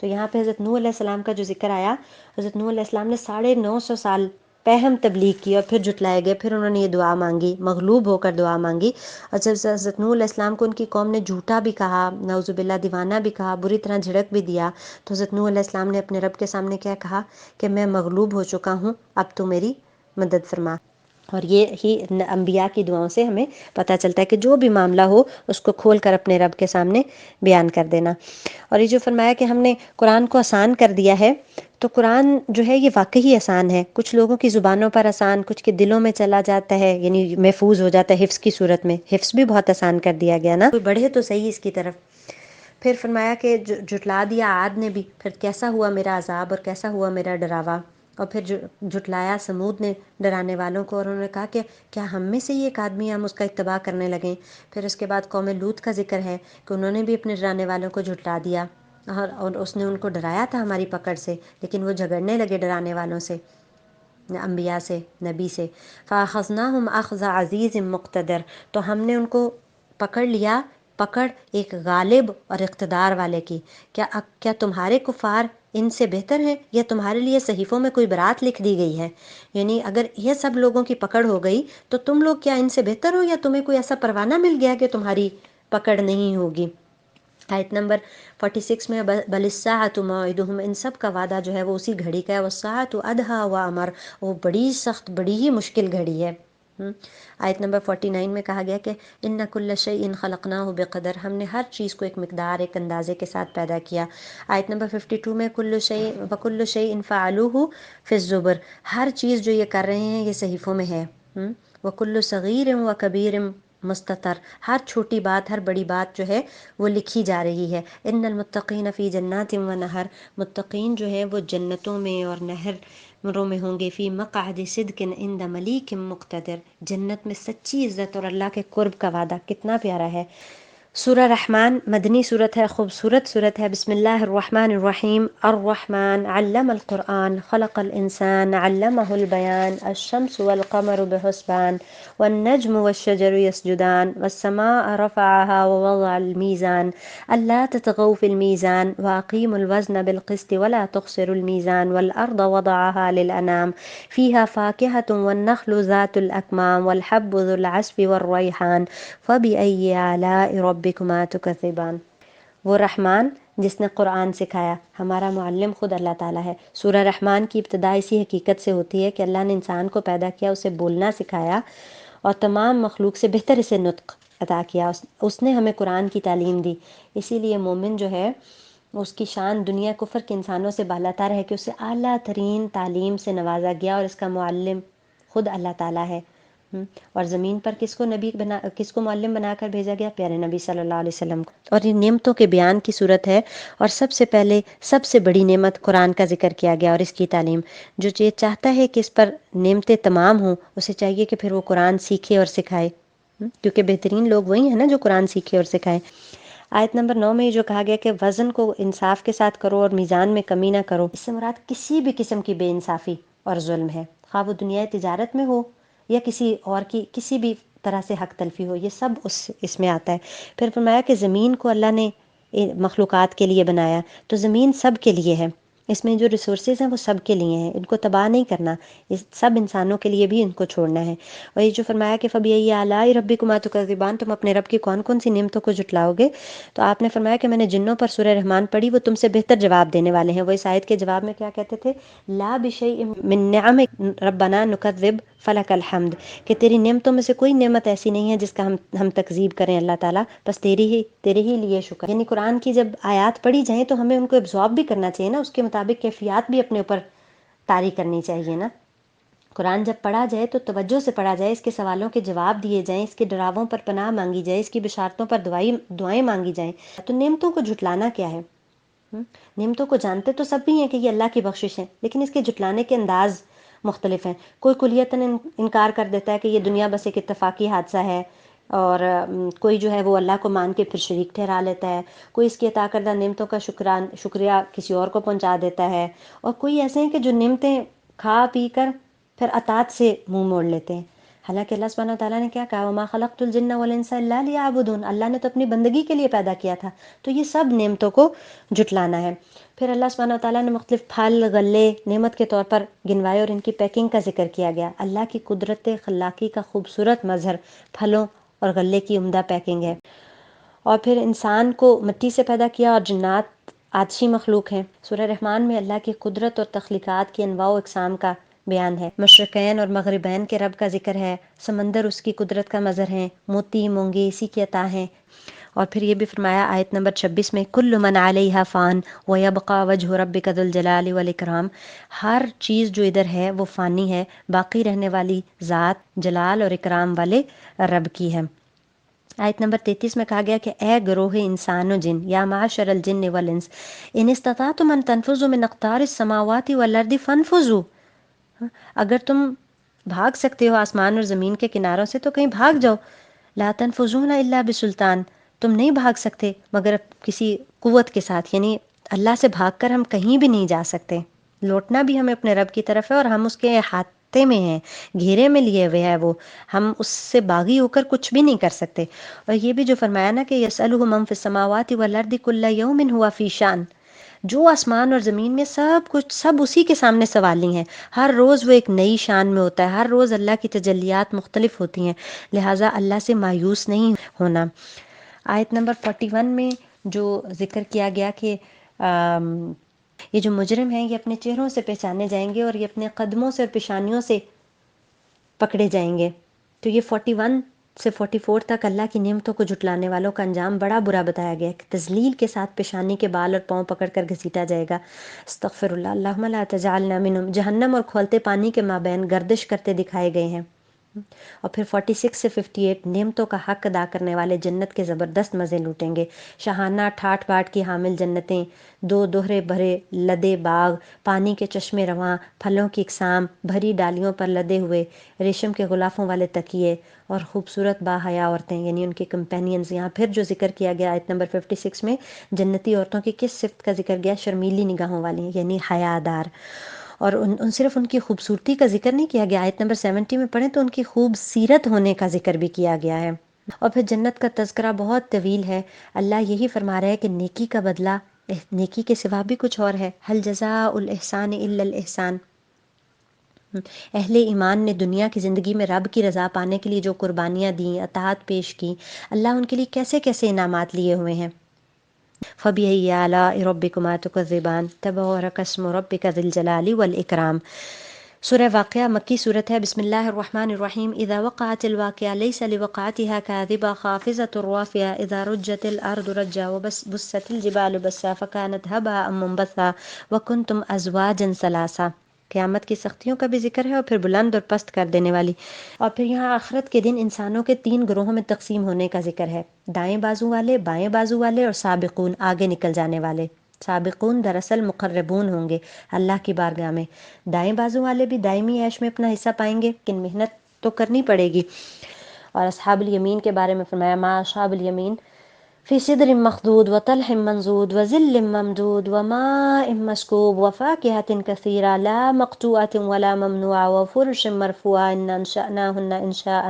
Speaker 1: تو یہاں پہ حضرت نوح علیہ السلام کا جو ذکر آیا، حضرت نوح علیہ السلام نے 950 سال پہم تبلیغ کی اور پھر جھٹلائے گئے، پھر انہوں نے یہ دعا مانگی، مغلوب ہو کر دعا مانگی، اور جب حضرت نوح علیہ السلام کو ان کی قوم نے جھوٹا بھی کہا، نعوذ باللہ دیوانہ بھی کہا، بری طرح جھڑک بھی دیا، تو حضرت نوح علیہ السلام نے اپنے رب کے سامنے کیا کہا کہ میں مغلوب ہو چکا ہوں، اب تو میری مدد فرما۔ اور یہ ہی انبیاء کی دعاؤں سے ہمیں پتہ چلتا ہے کہ جو بھی معاملہ ہو اس کو کھول کر اپنے رب کے سامنے بیان کر دینا۔ اور یہ جو فرمایا کہ ہم نے قرآن کو آسان کر دیا ہے، تو قرآن جو ہے یہ واقعی آسان ہے، کچھ لوگوں کی زبانوں پر آسان، کچھ کے دلوں میں چلا جاتا ہے، یعنی محفوظ ہو جاتا ہے حفظ کی صورت میں، حفظ بھی بہت آسان کر دیا گیا نا، کوئی بڑھے تو صحیح اس کی طرف۔ پھر فرمایا کہ جھٹلا دیا عاد نے بھی، پھر کیسا ہوا میرا عذاب اور کیسا ہوا میرا ڈراوا، اور پھر جھٹلایا سمود نے ڈرانے والوں کو، اور انہوں نے کہا کہ کیا ہم میں سے ہی ایک آدمی ہم اس کا اتباع کرنے لگیں۔ پھر اس کے بعد قوم لوط کا ذکر ہے کہ انہوں نے بھی اپنے ڈرانے والوں کو جھٹلا دیا، اور اس نے ان کو ڈرایا تھا ہماری پکڑ سے، لیکن وہ جھگڑنے لگے ڈرانے والوں سے، انبیاء سے، نبی سے۔ فَأَخَذْنَاهُمْ أَخْذَ عَزِيزٍ مُقْتَدِرٍ، تو ہم نے ان کو پکڑ لیا پکڑ ایک غالب اور اقتدار والے کی۔ کیا تمہارے کفار ان سے بہتر ہیں، یا تمہارے لیے صحیفوں میں کوئی برات لکھ دی گئی ہے؟ یعنی اگر یہ سب لوگوں کی پکڑ ہو گئی تو تم لوگ کیا ان سے بہتر ہو، یا تمہیں کوئی ایسا پروانہ مل گیا کہ تمہاری پکڑ نہیں ہوگی؟ آیت نمبر 46 میں بل الساعة موعدهم، ان سب کا وعدہ جو ہے وہ اسی گھڑی کا ہے، والساعة أدهى وأمر، وہ بڑی سخت بڑی ہی مشکل گھڑی ہے۔ آیت نمبر 49 میں کہا گیا کہ ان کل شیء خلقناہ بقدر، ہم نے ہر چیز کو ایک مقدار، ایک اندازے کے ساتھ پیدا کیا۔ آیت نمبر 52 میں کل شیء وکل شیء فعلوہ فی الزبر، ہر چیز جو یہ کر رہے ہیں یہ صحیفوں میں ہے۔ وکل صغیر و کبیر مستطر، ہر چھوٹی بات ہر بڑی بات جو ہے وہ لکھی جا رہی ہے۔ ان المتقین فی جنات و نہر، متقین جو ہے وہ جنتوں میں اور نہروں میں ہوں گے۔ فی مقعد صدق عند ملیک مقتدر، جنت میں سچی عزت اور اللہ کے قرب کا وعدہ، کتنا پیارا ہے۔ سورہ رحمان مدنی صورت ہے، خوبصورت صورت ہے۔ بسم اللہ الرحمن الرحیم۔ الرحمن علم القرآن خلق الانسان علمہ البیان، الشمس والقمر بحسبان والنجم والشجر يسجدان والسماء رفعها ووضع الميزان ألا تطغوا في الميزان وأقيموا الوزن بالقسط ولا تخسروا الميزان والأرض وضعها للأنام فيها فاكهة والنخل ذات الأكمام والحب ذو العصف والريحان فبأي آلاء ربكما تكذبان۔ وہ رحمان جس نے قرآن سکھایا، ہمارا معلم خود اللہ تعالیٰ ہے۔ سورہ رحمان کی ابتدا اسی حقیقت سے ہوتی ہے کہ اللہ نے انسان کو پیدا کیا، اسے بولنا سکھایا اور تمام مخلوق سے بہتر اسے نطق عطا کیا۔ اس نے ہمیں قرآن کی تعلیم دی، اسی لیے مومن جو ہے اس کی شان دنیا کفر کے انسانوں سے بالاتر ہے کہ اسے اعلیٰ ترین تعلیم سے نوازا گیا، اور اس کا معلم خود اللہ تعالیٰ ہے۔ اور زمین پر کس کو معلم بنا کر بھیجا گیا؟ پیارے نبی صلی اللہ علیہ وسلم کو۔ اور یہ نعمتوں کے بیان کی صورت ہے، اور سب سے پہلے سب سے بڑی نعمت قرآن کا ذکر کیا گیا اور اس کی تعلیم۔ جو یہ چاہتا ہے کہ اس پر نعمتیں تمام ہوں، اسے چاہیے کہ پھر وہ قرآن سیکھے اور سکھائے، کیونکہ بہترین لوگ وہی ہیں نا جو قرآن سیکھے اور سکھائے۔ آیت نمبر 9 میں جو کہا گیا کہ وزن کو انصاف کے ساتھ کرو اور میزان میں کمی نہ کرو، اس سے مراد کسی بھی قسم کی بے انصافی اور ظلم ہے، خواہ وہ دنیا تجارت میں ہو یا کسی اور کی کسی بھی طرح سے حق تلفی ہو، یہ سب اس میں آتا ہے۔ پھر فرمایا کہ زمین کو اللہ نے مخلوقات کے لیے بنایا، تو زمین سب کے لیے ہے، اس میں جو ریسورسز ہیں وہ سب کے لیے ہیں، ان کو تباہ نہیں کرنا، اس سب انسانوں کے لیے بھی ان کو چھوڑنا ہے۔ اور یہ جو فرمایا کہ فَبِأَيِّ آلَاءِ رَبِّكُمَا تُكَذِّبَانِ، تم اپنے رب کی کون کون سی نعمتوں کو جھٹلاؤ گے، تو آپ نے فرمایا کہ میں نے جنوں پر سورہ رحمان پڑھی، وہ تم سے بہتر جواب دینے والے ہیں۔ وہ اس آیت کے جواب میں کیا کہتے تھے؟ لا بشیء من نعمک ربنا نکذب فلک الحمد، کہ تیری نعمتوں میں سے کوئی نعمت ایسی نہیں ہے جس کا ہم تکذیب کریں اللہ تعالیٰ، بس تیرے ہی لیے شکر۔ یعنی قرآن کی جب آیات پڑھی جائیں تو ہمیں ان کو ایبزارب بھی کرنا چاہیے نا، اس کے مطابق کیفیات بھی اپنے اوپر طاری کرنی چاہیے نا۔ قرآن جب پڑھا جائے تو توجہ سے پڑھا جائے، اس کے سوالوں کے جواب دیے جائیں، اس کے ڈراووں پر پناہ مانگی جائے، اس کی بشارتوں پر دعائیں مانگی جائیں۔ تو نعمتوں کو جھٹلانا کیا ہے؟ نعمتوں کو جانتے تو سب بھی ہیں کہ یہ اللہ کی بخشش ہے، لیکن اس کے جھٹلانے کے انداز مختلف ہیں۔ کوئی کلیتاً انکار کر دیتا ہے کہ یہ دنیا بس ایک اتفاقی حادثہ ہے، اور کوئی جو ہے وہ اللہ کو مان کے پھر شریک ٹھہرا لیتا ہے، کوئی اس کی عطا کردہ نعمتوں کا شکریہ کسی اور کو پہنچا دیتا ہے، اور کوئی ایسے ہیں کہ جو نعمتیں کھا پی کر پھر اطاعت سے منہ موڑ لیتے ہیں۔ حالانکہ اللہ سبحانہ وتعالیٰ نے کیا کہا؟ وَمَا خَلَقْتُ الْجِنَّ وَالْإِنسَ إِلَّا لِيَعْبُدُونِ، اللہ نے تو اپنی بندگی کے لیے پیدا کیا تھا، تو یہ سب نعمتوں کو جھٹلانا ہے۔ پھر اللہ سبحانہ وتعالیٰ نے مختلف پھل غلے نعمت کے طور پر گنوائے اور ان کی پیکنگ کا ذکر کیا گیا۔ اللہ کی قدرت خلاقی کا خوبصورت مظہر پھلوں اور غلے کی عمدہ پیکنگ ہے۔ اور پھر انسان کو مٹی سے پیدا کیا، اور جنات آتشی مخلوق ہیں۔ سورہ رحمان میں اللہ کی قدرت اور تخلیقات کی انواع و اقسام کا بیان ہے۔ مشرقین اور مغربین کے رب کا ذکر ہے، سمندر اس کی قدرت کا مظہر ہیں، موتی مونگے اسی کی عطا ہیں۔ اور پھر یہ بھی فرمایا آیت نمبر 26 میں کل من علیہا فان ویبقى وجہ ربک ذو الجلال والاکرام، ہر چیز جو ادھر ہے وہ فانی ہے، باقی رہنے والی ذات جلال اور اکرام والے رب کی ہے۔ آیت نمبر 33 میں کہا گیا کہ اے گروہ انسان و جن، یا معاشر الجن والانس ان استطعتم ان تنفذوا من اقطار السماوات والارض فانفذوا، اگر تم بھاگ سکتے ہو آسمان اور زمین کے کناروں سے تو کہیں بھاگ جاؤ۔ لا تنفذون الا بسلطان، تم نہیں بھاگ سکتے مگر کسی قوت کے ساتھ، یعنی اللہ سے بھاگ کر ہم کہیں بھی نہیں جا سکتے، لوٹنا بھی ہمیں اپنے رب کی طرف ہے، اور ہم اس کے احاطے میں ہیں، گھیرے میں لیے ہوئے ہے وہ، ہم اس سے باغی ہو کر کچھ بھی نہیں کر سکتے۔ اور یہ بھی جو فرمایا نا کہ یسألہ من فی السماوات والارض کل یوم ہوا فی شان، جو آسمان اور زمین میں سب کچھ سب اسی کے سامنے سوالی ہیں، ہر روز وہ ایک نئی شان میں ہوتا ہے، ہر روز اللہ کی تجلیات مختلف ہوتی ہیں، لہٰذا اللہ سے مایوس نہیں ہونا۔ آیت نمبر 41 میں جو ذکر کیا گیا کہ یہ جو مجرم ہیں یہ اپنے چہروں سے پہچانے جائیں گے، اور یہ اپنے قدموں سے اور پیشانیوں سے پکڑے جائیں گے۔ تو یہ 41 سے 44 تک اللہ کی نعمتوں کو جھٹلانے والوں کا انجام بڑا برا بتایا گیا ہے کہ تذلیل کے ساتھ پیشانی کے بال اور پاؤں پکڑ کر گھسیٹا جائے گا۔ استغفر اللہ، اللہم لا تجعلنا منہم۔ جہنم اور کھولتے پانی کے مابین گردش کرتے دکھائے گئے ہیں۔ اور پھر 46 سے 58 نعمتوں کا حق ادا کرنے والے جنت کے زبردست مزے لوٹیں گے۔ شہانہ ٹھاٹ باٹ کی حامل جنتیں، دو دوہرے بھرے لدے باغ، پانی کے چشمے رواں، پھلوں کی اقسام، بھری ڈالیوں پر لدے ہوئے ریشم کے غلافوں والے تکیے، اور خوبصورت باحیا عورتیں یعنی ان کے کمپینینز۔ یہاں پھر جو ذکر کیا گیا آیت نمبر 56 میں جنتی عورتوں کی کس صفت کا ذکر گیا؟ شرمیلی نگاہوں والی یعنی حیا دار۔ اور صرف ان کی خوبصورتی کا ذکر نہیں کیا گیا، آیت نمبر 70 میں پڑھیں تو ان کی خوب سیرت ہونے کا ذکر بھی کیا گیا ہے۔ اور پھر جنت کا تذکرہ بہت طویل ہے۔ اللہ یہی فرما رہا ہے کہ نیکی کا بدلہ نیکی کے سوا بھی کچھ اور ہے۔ هل جزاء الاحسان الا الاحسان۔ اہل ایمان نے دنیا کی زندگی میں رب کی رضا پانے کے لیے جو قربانیاں دیں، اطاعت پیش کی، اللہ ان کے لیے کیسے کیسے انعامات لیے ہوئے ہیں۔ فَبِأَيِّ آلَاءِ رَبِّكُمَا تُكَذِّبَانِ تَبَارَكَ اسْمُ رَبِّكَ ذِي الْجَلَالِ وَالْإِكْرَامِ۔ سورہ واقعہ مکی صورت ہے۔ بسم اللہ الرحمن الرحیم۔ اذا وقعت الواقعہ لیس لوقعتها كاذبہ خافضۃ رافعہ اذا رجت الارض رجا وبست الجبال بسا فكانت هباء منبثا وکنتم ازواجا ثلاثا۔ قیامت کی سختیوں کا بھی ذکر ہے اور پھر بلند اور پست کر دینے والی۔ اور پھر یہاں آخرت کے دن انسانوں کے 3 گروہوں میں تقسیم ہونے کا ذکر ہے، دائیں بازو والے، بائیں بازو والے اور سابقون، آگے نکل جانے والے۔ سابقون دراصل مقربون ہوں گے اللہ کی بارگاہ میں۔ دائیں بازو والے بھی دائمی عیش میں اپنا حصہ پائیں گے لیکن محنت تو کرنی پڑے گی۔ اور اصحاب الیمین کے بارے میں فرمایا ما اصحاب الیمین فی صدر مخضود وطلح منضود وظل ممدود وماء مسکوب وفاکہۃ کثیرہ لا مقطوعۃ ولا ممنوعہ وفرش مرفوعہ انا انشأناہن انشاء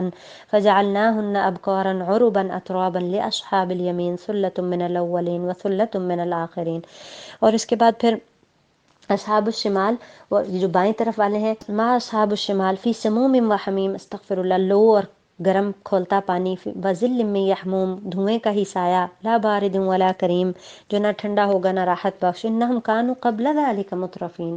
Speaker 1: فجعلناہن ابکارا عربا اترابا لاصحاب الیمین ثلۃ من الاولین وثلۃ من الآخرین۔ اور اس کے بعد پھر اصحاب الشمال، جو بائیں طرف والے ہیں، ما اصحاب الشمال فی سموم و حمیم، استغفر اللہ، لو اور گرم کھولتا پانی، وظل من یحموم، دھوئیں کا ہی سایہ، لا بارد ولا کریم، جو نہ ٹھنڈا ہوگا نہ راحت بخش، انہم کانوا قبل ذلک مترفین،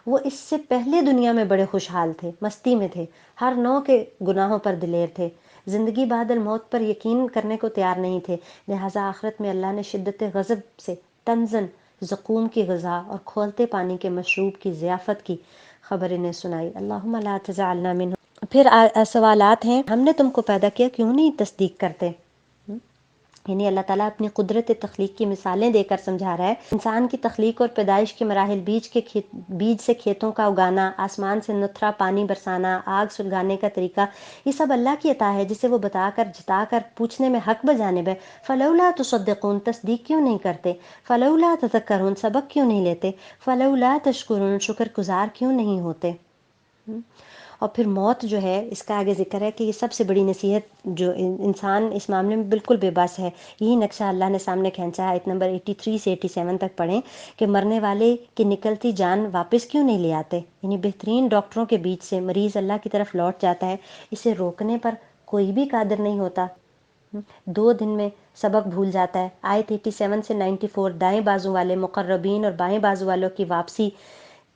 Speaker 1: وہ اس سے پہلے دنیا میں بڑے خوشحال تھے، مستی میں تھے، ہر نوع کے گناہوں پر دلیر تھے، زندگی بعد الموت پر یقین کرنے کو تیار نہیں تھے، لہٰذا آخرت میں اللہ نے شدت غضب سے تنزن زقوم کی غذا اور کھولتے پانی کے مشروب کی ضیافت کی خبر انہیں سنائی۔ اللہم لا تجعلنا منہم۔ پھر سوالات ہیں، ہم نے تم کو پیدا کیا، کیوں نہیں تصدیق کرتے؟ یعنی اللہ تعالیٰ اپنی قدرت تخلیق کی مثالیں دے کر سمجھا رہا ہے۔ انسان کی تخلیق اور پیدائش کے مراحل، بیج سے کھیتوں کا اگانا، آسمان سے نتھرا پانی برسانا، آگ سلگانے کا طریقہ، یہ سب اللہ کی عطا ہے جسے وہ بتا کر جتا کر پوچھنے میں حق بجانب ہے۔ فلولا تصدقون، تصدیق کیوں نہیں کرتے؟ فلولا تذکرون، سبق کیوں نہیں لیتے؟ فلولا تشکرون، شکر گزار کیوں نہیں ہوتے؟ اور پھر موت جو ہے، اس کا آگے ذکر ہے کہ یہ سب سے بڑی نصیحت، جو انسان اس معاملے میں بالکل بے بس ہے، یہی نقشہ اللہ نے سامنے کھینچا ہے۔ آیت نمبر 83 سے 87 تک پڑھیں کہ مرنے والے کی نکلتی جان واپس کیوں نہیں لے آتے؟ یعنی بہترین ڈاکٹروں کے بیچ سے مریض اللہ کی طرف لوٹ جاتا ہے، اسے روکنے پر کوئی بھی قادر نہیں ہوتا، 2 دن میں سبق بھول جاتا ہے۔ آیت 87 سے 94 دائیں بازو والے مقربین اور بائیں بازو والوں کی واپسی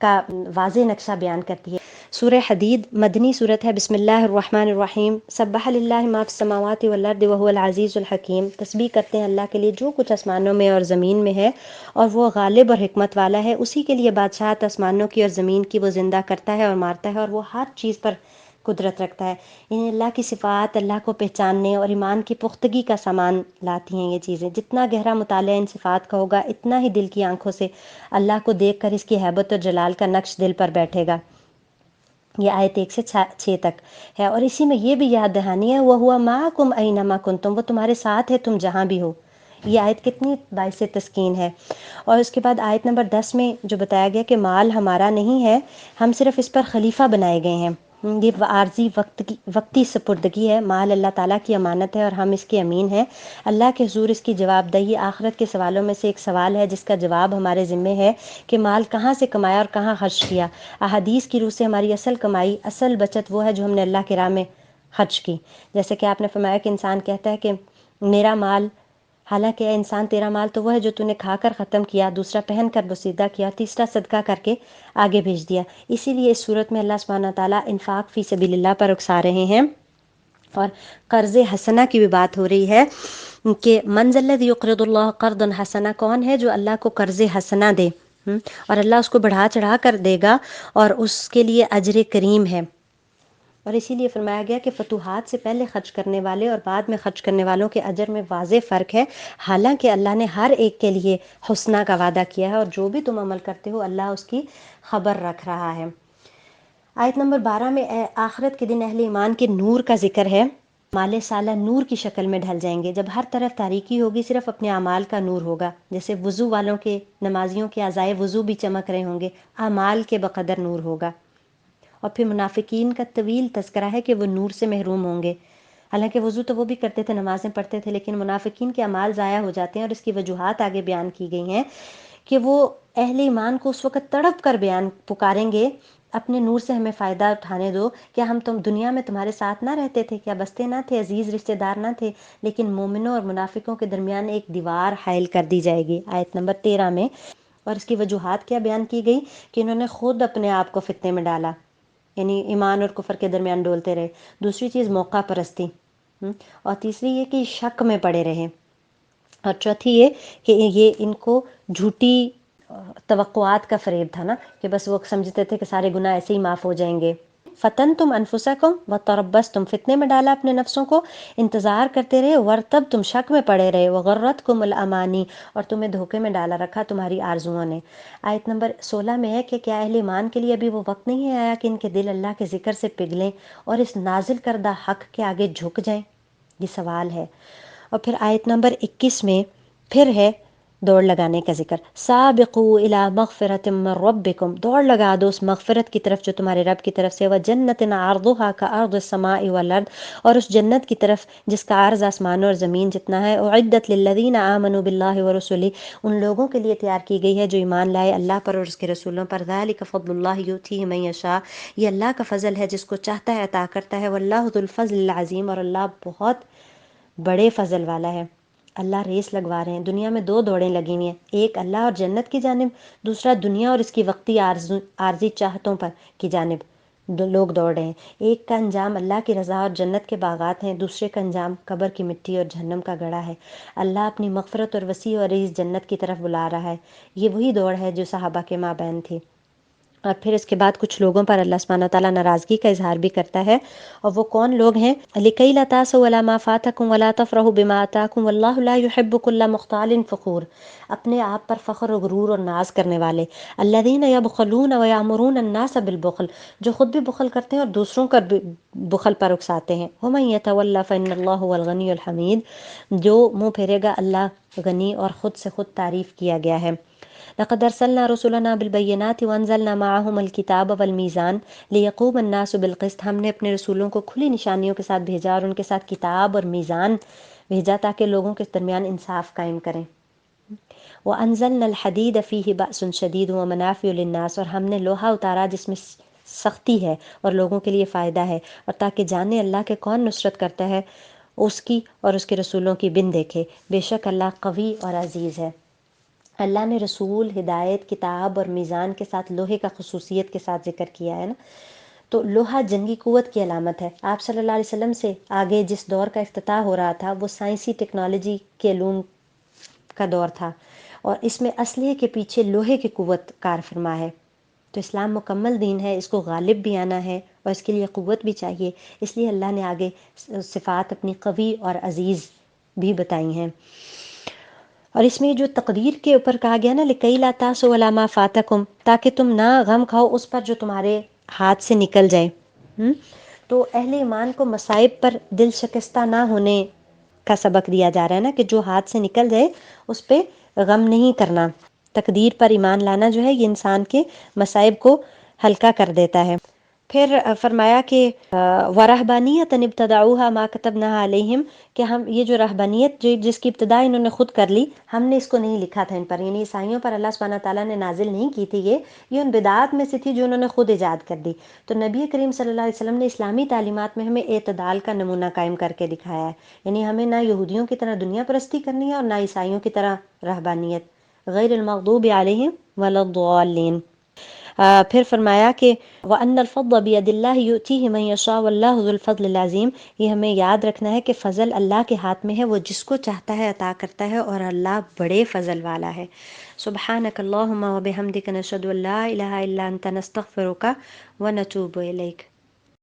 Speaker 1: کا واضح نقشہ بیان کرتی ہے۔ سورہ حدید مدنی صورت ہے۔ بسم اللہ الرحمن الرحیم۔ سبح للہ ما فی السماوات والارض وهو العزیز الحکیم، تسبیح کرتے ہیں اللہ کے لیے جو کچھ آسمانوں میں اور زمین میں ہے اور وہ غالب اور حکمت والا ہے، اسی کے لیے بادشاہت آسمانوں کی اور زمین کی، وہ زندہ کرتا ہے اور مارتا ہے اور وہ ہر چیز پر قدرت رکھتا ہے۔ یعنی اللہ کی صفات، اللہ کو پہچاننے اور ایمان کی پختگی کا سامان لاتی ہیں یہ چیزیں۔ جتنا گہرا مطالعہ ان صفات کا ہوگا، اتنا ہی دل کی آنکھوں سے اللہ کو دیکھ کر اس کی ہیبت اور جلال کا نقش دل پر بیٹھے گا۔ یہ آیت 1 سے 6 تک ہے، اور اسی میں یہ بھی یاد دہانی ہے وَهُوَ مَعَكُمْ أَيْنَمَا كُنْتُمْ، وہ تمہارے ساتھ ہے تم جہاں بھی ہو۔ یہ آیت کتنی باعث تسکین ہے۔ اور اس کے بعد آیت نمبر 10 میں جو بتایا گیا کہ مال ہمارا نہیں ہے، ہم صرف اس پر خلیفہ بنائے گئے ہیں، یہ عارضی وقتی سپردگی ہے، مال اللہ تعالیٰ کی امانت ہے اور ہم اس کے امین ہیں۔ اللہ کے حضور اس کی جواب دہی آخرت کے سوالوں میں سے ایک سوال ہے جس کا جواب ہمارے ذمے ہے کہ مال کہاں سے کمایا اور کہاں خرچ کیا۔ احادیث کی روح سے ہماری اصل کمائی، اصل بچت وہ ہے جو ہم نے اللہ کی راہ میں خرچ کی۔ جیسے کہ آپ نے فرمایا کہ انسان کہتا ہے کہ میرا مال، حالانکہ اے انسان تیرا مال تو وہ ہے جو تو نے کھا کر ختم کیا، دوسرا پہن کر بوسیدہ کیا، تیسرا صدقہ کر کے آگے بھیج دیا۔ اسی لیے اس صورت میں اللہ سبحانہ تعالیٰ انفاق فی سبیل اللہ پر اکسا رہے ہیں اور قرض حسنہ کی بھی بات ہو رہی ہے کہ من ذا الذی یقرض اللہ قرضا حسنا، کون ہے جو اللہ کو قرض حسنہ دے اور اللہ اس کو بڑھا چڑھا کر دے گا اور اس کے لیے اجر کریم ہے۔ اور اسی لیے فرمایا گیا کہ فتوحات سے پہلے خرچ کرنے والے اور بعد میں خرچ کرنے والوں کے اجر میں واضح فرق ہے، حالانکہ اللہ نے ہر ایک کے لیے حسنہ کا وعدہ کیا ہے، اور جو بھی تم عمل کرتے ہو اللہ اس کی خبر رکھ رہا ہے۔ آیت نمبر 12 میں آخرت کے دن اہل ایمان کے نور کا ذکر ہے، مال سالہ نور کی شکل میں ڈھل جائیں گے، جب ہر طرف تاریکی ہوگی صرف اپنے اعمال کا نور ہوگا، جیسے وضو والوں کے، نمازیوں کے اعضائے وضو بھی چمک رہے ہوں گے، اعمال کے بقدر نور ہوگا۔ اور پھر منافقین کا طویل تذکرہ ہے کہ وہ نور سے محروم ہوں گے، حالانکہ وضو تو وہ بھی کرتے تھے، نمازیں پڑھتے تھے، لیکن منافقین کے اعمال ضائع ہو جاتے ہیں، اور اس کی وجوہات آگے بیان کی گئی ہیں کہ وہ اہل ایمان کو اس وقت تڑپ کر پکاریں گے، اپنے نور سے ہمیں فائدہ اٹھانے دو، کیا ہم دنیا میں تمہارے ساتھ نہ رہتے تھے، کیا بستے نہ تھے، عزیز رشتہ دار نہ تھے؟ لیکن مومنوں اور منافقوں کے درمیان ایک دیوار حائل کر دی جائے گی، آیت نمبر 13 میں۔ اور اس کی وجوہات کیا بیان کی گئی کہ انہوں نے خود اپنے آپ کو فتنے میں ڈالا، یعنی ایمان اور کفر کے درمیان ڈولتے رہے۔ دوسری چیز موقع پرستی، اور تیسری یہ کہ شک میں پڑے رہے، اور چوتھی یہ کہ یہ ان کو جھوٹی توقعات کا فریب تھا نا، کہ بس وہ سمجھتے تھے کہ سارے گناہ ایسے ہی معاف ہو جائیں گے۔ فتنتم انفسکم وتربصتم، فتنے میں ڈالا اپنے نفسوں کو، انتظار کرتے رہے، ورتب تم شک میں پڑے رہے، وغرتکم الامانی، اور تمہیں دھوکے میں ڈالا رکھا تمہاری آرزوؤں نے۔ آیت نمبر 16 میں ہے کہ کیا اہل ایمان کے لیے ابھی وہ وقت نہیں آیا کہ ان کے دل اللہ کے ذکر سے پگھلیں اور اس نازل کردہ حق کے آگے جھک جائیں؟ یہ سوال ہے۔ اور پھر آیت نمبر 21 میں پھر ہے دوڑ لگانے کا ذکر، سابقوا الی مغفرۃ من ربکم، دوڑ لگا دو اس مغفرت کی طرف جو تمہارے رب کی طرف سے، وجنۃ عرضھا کعرض السماء والارض، اور اس جنت کی طرف جس کا عرض آسمانوں اور زمین جتنا ہے، اعدت للذین آمنوا باللہ ورسلہ، ان لوگوں کے لیے تیار کی گئی ہے جو ایمان لائے اللہ پر اور اس کے رسولوں پر، ذلک فضل اللہ یؤتیہ من یشاء، یہ اللہ کا فضل ہے جس کو چاہتا ہے عطا کرتا ہے، واللہ ذو الفضل العظیم، اور اللہ بہت بڑے فضل والا ہے۔ اللہ ریس لگوا رہے ہیں، دنیا میں دو دوڑیں لگی ہوئی ہیں، ایک اللہ اور جنت کی جانب، دوسرا دنیا اور اس کی وقتی عارضی چاہتوں پر کی جانب لوگ دوڑ رہے ہیں۔ ایک کا انجام اللہ کی رضا اور جنت کے باغات ہیں، دوسرے کا انجام قبر کی مٹی اور جہنم کا گڑھا ہے۔ اللہ اپنی مغفرت اور وسیع اور عزیز جنت کی طرف بلا رہا ہے، یہ وہی دوڑ ہے جو صحابہ کے مابین تھی۔ اور پھر اس کے بعد کچھ لوگوں پر اللہ سبحانہ وتعالیٰ ناراضگی کا اظہار بھی کرتا ہے، اور وہ کون لوگ ہیں؟ لِكَيْ لَا تَأْسَوْا عَلَىٰ مَا فَاتَكُمْ وَلَا تَفْرَحُوا بِمَا آتَاكُمْ وَاللَّهُ لَا يُحِبُّ كُلَّ مُخْتَالٍ فَخُورٍ، اپنے آپ پر فخر و غرور اور ناز کرنے والے، الَّذِينَ يَبْخَلُونَ وَيَأْمُرُونَ النَّاسَ بِالْبُخْلِ، جو خود بھی بخل کرتے ہیں اور دوسروں کا بھی بخل پر اکساتے ہیں، وَمَن يَتَوَلَّ فَإِنَّ اللَّهَ هُوَ الْغَنِيُّ الْحَمِيدُ، جو منہ پھیرے گا اللہ غنی اور خود سے خود تعریف کیا گیا ہے۔ لقد ارسلنا رسلنا بالبينات وانزلنا معهم الكتاب والميزان ليقوم الناس بالقسط، ہم نے اپنے رسولوں کو کھلی نشانیوں کے ساتھ بھیجا اور ان کے ساتھ کتاب اور میزان بھیجا تاکہ لوگوں کے درمیان انصاف قائم کریں۔ وانزلنا الحديد فيه بأس شديد ومنافع للناس، اور ہم نے لوہا اتارا جس میں سختی ہے اور لوگوں کے لیے فائدہ ہے، اور تاکہ جانے اللہ کے کون نصرت کرتا ہے اس کی اور اس کے رسولوں کی بن دیکھے، بے شک اللہ قوی اور عزیز ہے۔ اللہ نے رسول، ہدایت، کتاب اور میزان کے ساتھ لوہے کا خصوصیت کے ساتھ ذکر کیا ہے نا، تو لوہا جنگی قوت کی علامت ہے۔ آپ صلی اللہ علیہ وسلم سے آگے جس دور کا افتتاح ہو رہا تھا وہ سائنسی ٹیکنالوجی کے علوم کا دور تھا، اور اس میں اسلحے کے پیچھے لوہے کی قوت کار فرما ہے۔ تو اسلام مکمل دین ہے، اس کو غالب بھی آنا ہے اور اس کے لیے قوت بھی چاہیے، اس لیے اللہ نے آگے صفات اپنی قوی اور عزیز بھی بتائی ہیں۔ اور اس میں جو تقدیر کے اوپر کہا گیا نا، لِكَيْ لَا تَأْسَوْا عَلَىٰ مَا فَاتَكُمْ، تاکہ تم نہ غم کھاؤ اس پر جو تمہارے ہاتھ سے نکل جائے۔ تو اہل ایمان کو مصائب پر دل شکستہ نہ ہونے کا سبق دیا جا رہا ہے نا، کہ جو ہاتھ سے نکل جائے اس پہ غم نہیں کرنا۔ تقدیر پر ایمان لانا جو ہے یہ انسان کے مصائب کو ہلکا کر دیتا ہے۔ پھر فرمایا کہ وَرَهْبَانِيَّةً ابْتَدَعُوهَا مَا كَتَبْنَاهَا عَلَيْهِمْ، کہ ہم یہ جو رہبانیت جس کی ابتدا انہوں نے خود کر لی، ہم نے اس کو نہیں لکھا تھا ان پر، یعنی عیسائیوں پر اللہ سبحانہ تعالیٰ نے نازل نہیں کی تھی، یہ ان بدعات میں سے تھی جو انہوں نے خود ایجاد کر دی۔ تو نبی کریم صلی اللہ علیہ وسلم نے اسلامی تعلیمات میں ہمیں اعتدال کا نمونہ قائم کر کے دکھایا ہے، یعنی ہمیں نہ یہودیوں کی طرح دنیا پرستی کرنی ہے اور نہ عیسائیوں کی طرح رہبانیت، غیر المغضوب علیہم ولا الضالین۔ پھر فرمایا کہ وَأَنَّ الْفَضْلَ بِيَدِ اللَّهِ يُؤْتِيهِ مَن يَشَاءُ وَاللَّهُ ذُو الْفَضْلِ الْعَظِيمِ۔ یہ ہمیں یاد رکھنا ہے کہ فضل اللہ کے ہاتھ میں ہے، وہ جس کو چاہتا ہے عطا کرتا ہے، اور اللہ بڑے فضل والا ہے۔ سبحانک اللہم وبحمدک نشہد ان لا الہ الا انت نستغفرک ونتوب الیک۔